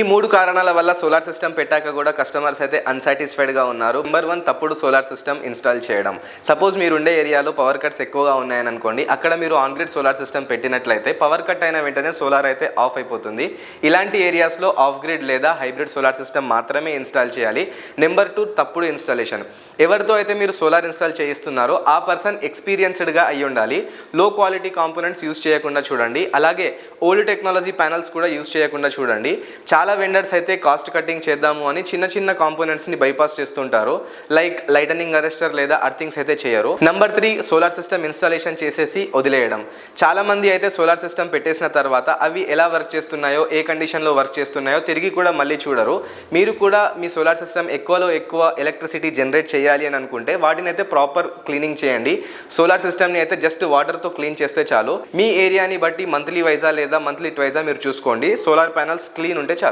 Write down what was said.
ఈ 3 కారణాల వల్ల సోలార్ సిస్టమ్ పెట్టాక కూడా కస్టమర్స్ అయితే అన్సాటిస్ఫైడ్గా ఉన్నారు. నెంబర్ 1 తప్పుడు సోలార్ సిస్టమ్ ఇన్స్టాల్ చేయడం. సపోజ్ మీరు ఉండే ఏరియాలో పవర్ కట్స్ ఎక్కువగా ఉన్నాయని అనుకోండి, అక్కడ మీరు ఆన్ గ్రిడ్ సోలార్ సిస్టమ్ పెట్టినట్లయితే పవర్ కట్ అయిన వెంటనే సోలార్ అయితే ఆఫ్ అయిపోతుంది. ఇలాంటి ఏరియాస్లో ఆఫ్ గ్రిడ్ లేదా హైబ్రిడ్ సోలార్ సిస్టమ్ మాత్రమే ఇన్స్టాల్ చేయాలి. నెంబర్ 2 తప్పుడు ఇన్స్టాలేషన్. ఎవరితో అయితే మీరు సోలార్ ఇన్స్టాల్ చేయిస్తున్నారో ఆ పర్సన్ ఎక్స్పీరియన్స్డ్గా అయి ఉండాలి. లో క్వాలిటీ కాంపోనెంట్స్ యూజ్ చేయకుండా చూడండి. అలాగే ఓల్డ్ టెక్నాలజీ ప్యానల్స్ కూడా యూజ్ చేయకుండా చూడండి. చాలా వెండర్స్ అయితే కాస్ట్ కటింగ్ చేద్దాము అని చిన్న చిన్న కాంపోనెంట్స్ని బైపాస్ చేస్తుంటారు. లైక్ లైటనింగ్ అరెస్టర్ లేదా అర్థింగ్స్ అయితే చేయరు. నెంబర్ 3 సోలార్ సిస్టమ్ ఇన్స్టాలేషన్ చేసేసి వదిలేయడం. చాలా మంది అయితే సోలార్ సిస్టమ్ పెట్టేసిన తర్వాత అవి ఎలా వర్క్ చేస్తున్నాయో, ఏ కండిషన్లో వర్క్ చేస్తున్నాయో తిరిగి కూడా మళ్ళీ చూడరు. మీరు కూడా మీ సోలార్ సిస్టమ్ ఎక్కువలో ఎక్కువ ఎలక్ట్రిసిటీ జనరేట్ చేయాలి అని అనుకుంటే వాటిని అయితే ప్రాపర్ క్లీనింగ్ చేయండి. సోలార్ సిస్టమ్ని అయితే జస్ట్ వాటర్తో క్లీన్ చేస్తే చాలు. మీ ఏరియాని బట్టి మంత్లీ వైజా లేదా మంత్లీ ట్వైజా మీరు చూసుకోండి. సోలార్ ప్యానల్స్ క్లీన్ ఉంటే చాలు.